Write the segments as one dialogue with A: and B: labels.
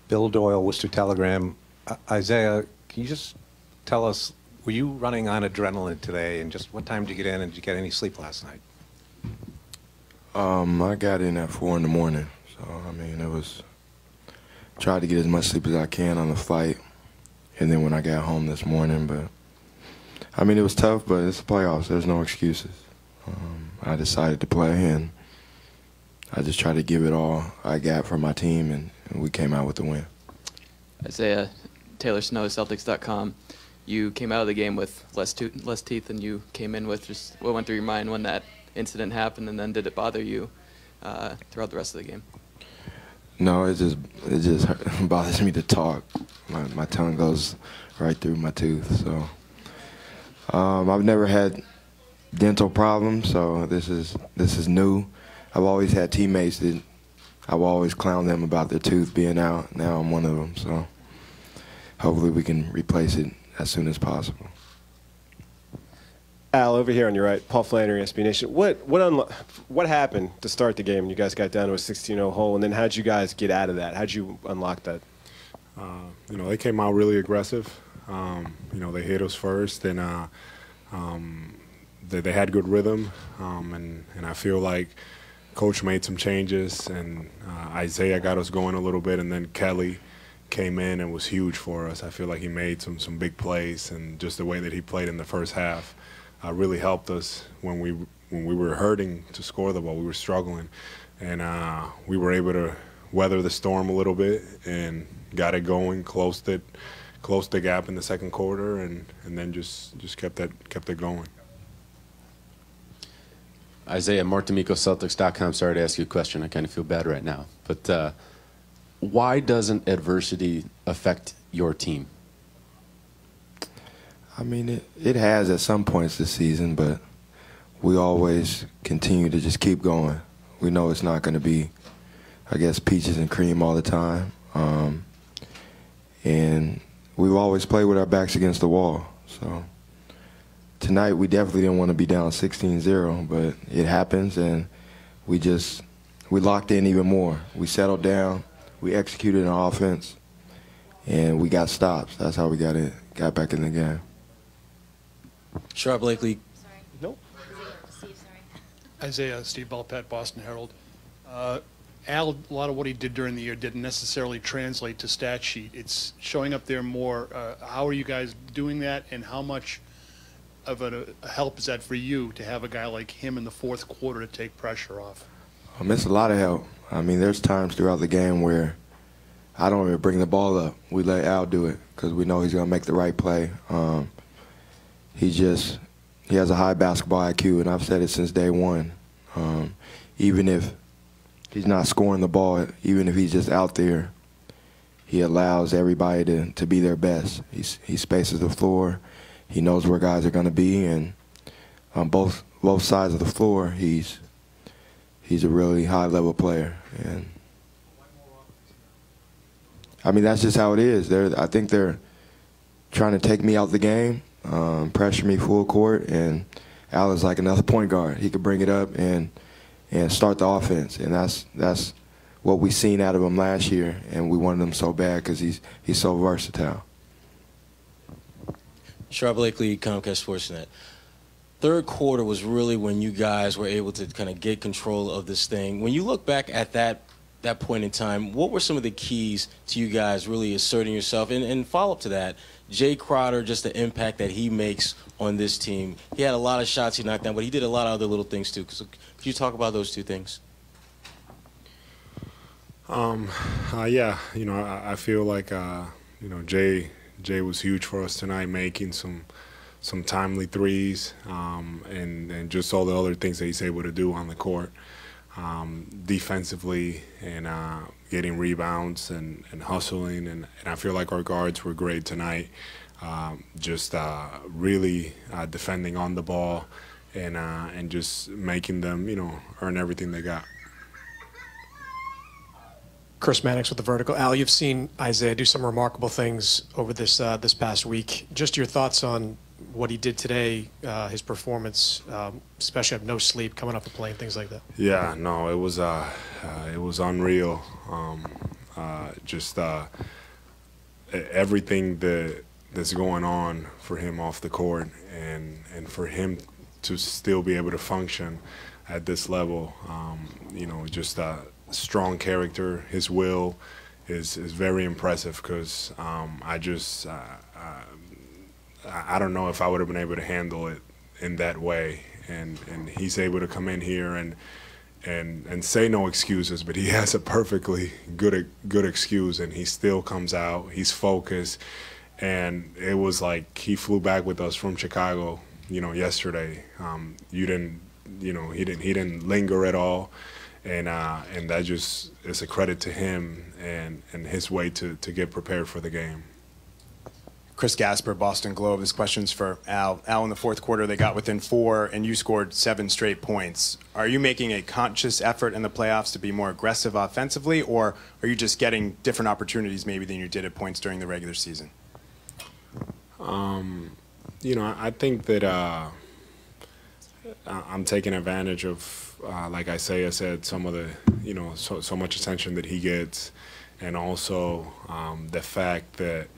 A: Bill Doyle, Worcester Telegram. Isaiah, can you just tell us, were you running on adrenaline today, and just what time did you get in, and did you get any sleep last night?
B: I got in at 4 in the morning, so I mean, it was, tried to get as much sleep as I can on the flight, and then when I got home this morning, but I mean, it was tough, but it's the playoffs. There's no excuses. I decided to play, and I just tried to give it all I got for my team, and we came out with the win.
C: Isaiah, Taylor Snow, Celtics.com. You came out of the game with less teeth than you came in with. Just what went through your mind when that incident happened, and then did it bother you throughout the rest of the game?
B: No, it just bothers me to talk. My tongue goes right through my tooth. So I've never had dental problems, so this is new. I've always had teammates that I've always clowned them about their tooth being out. Now I'm one of them, so hopefully we can replace it as soon as possible.
D: Al, over here on your right, Paul Flannery, SB Nation. What happened to start the game when you guys got down to a 16-0 hole, and then how'd you guys get out of that? How'd you unlock that?
E: You know, they came out really aggressive. You know, they hit us first, and they had good rhythm, and I feel like Coach made some changes, and Isaiah got us going a little bit, and then Kelly came in and was huge for us. I feel like he made some big plays, and just the way that he played in the first half really helped us when we were hurting to score the ball. We were struggling, and we were able to weather the storm a little bit and got it going, closed the gap in the second quarter, and then just kept it going.
F: Isaiah, Mark D'Amico, Celtics.com. Sorry to ask you a question. I kind of feel bad right now. But why doesn't adversity affect your team?
B: I mean, it has at some points this season, but we always continue to just keep going. We know it's not going to be, I guess, peaches and cream all the time. And we've always played with our backs against the wall. So tonight we definitely didn't want to be down 16-0, but it happens, and we locked in even more. We settled down, we executed an offense, and we got stops. That's how we got back in the game.
G: Sharp Blakely.
H: Sorry.
D: Nope.
H: Steve, sorry.
I: Isaiah, Steve Belpet, Boston Herald. Al, a lot of what he did during the year didn't necessarily translate to stat sheet. It's showing up there more. How are you guys doing that, and how much of a help is that for you to have a guy like him in the fourth quarter to take pressure off?
B: It's a lot of help. I mean, there's times throughout the game where I don't even bring the ball up. We let Al do it because we know he's going to make the right play. He has a high basketball IQ, and I've said it since day one. Even if he's not scoring the ball, even if he's just out there, he allows everybody to be their best. He spaces the floor. He knows where guys are going to be, and on both sides of the floor, he's a really high-level player. And I mean, that's just how it is. I think they're trying to take me out the game, pressure me full court, and Al is like another point guard. He could bring it up and start the offense, and that's what we seen out of him last year, and we wanted him so bad because he's so versatile.
G: Sharp Blakely, Comcast Sportsnet. Third quarter was really when you guys were able to kind of get control of this thing. When you look back at that point in time, what were some of the keys to you guys really asserting yourself? And follow up to that, Jay Crowder, just the impact that he makes on this team. He had a lot of shots he knocked down, but he did a lot of other little things too. So could you talk about those two things?
E: Yeah, you know, I feel like you know, Jay was huge for us tonight, making some timely threes, and just all the other things that he's able to do on the court, defensively, and getting rebounds and hustling, and I feel like our guards were great tonight, just really defending on the ball, and just making them, you know, earn everything they got.
J: Chris Mannix with The Vertical. Al, you've seen Isaiah do some remarkable things over this past week. Just your thoughts on what he did today, his performance, especially of no sleep, coming off the plane, things like that.
E: Yeah, no, it was unreal. everything that's going on for him off the court, and for him to still be able to function at this level, just a strong character. His will is very impressive, because I don't know if I would have been able to handle it in that way. And he's able to come in here and say no excuses, but he has a perfectly good excuse, and he still comes out. He's focused, and it was like he flew back with us from Chicago, yesterday. He didn't linger at all, and that just is a credit to him and his way to get prepared for the game.
K: Chris Gasper, Boston Globe. This question's for Al. Al, in the fourth quarter, they got within 4, and you scored 7 straight points. Are you making a conscious effort in the playoffs to be more aggressive offensively, or are you just getting different opportunities maybe than you did at points during the regular season?
E: I think that I'm taking advantage of, like Isaiah said, some of the, so much attention that he gets, and also the fact that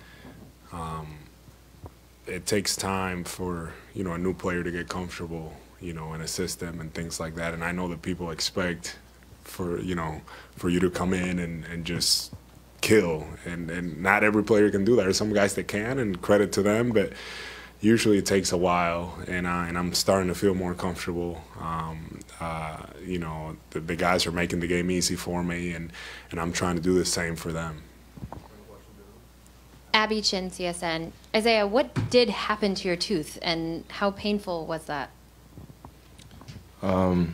E: it takes time for a new player to get comfortable in a system and things like that. And I know that people expect for you to come in and just kill, and not every player can do that. There's some guys that can, and credit to them, but usually it takes a while, and I'm starting to feel more comfortable. The guys are making the game easy for me, and I'm trying to do the same for them.
H: Abby Chin, CSN. Isaiah, what did happen to your tooth, and how painful was that?
B: I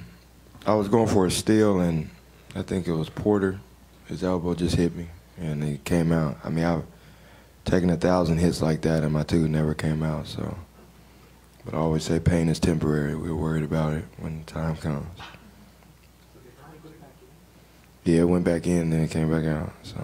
B: was going for a steal, and I think it was Porter. His elbow just hit me, and it came out. I mean, I've taken 1,000 hits like that, and my tooth never came out. So, but I always say pain is temporary. We're worried about it when the time comes. Yeah, it went back in, then it came back out. So.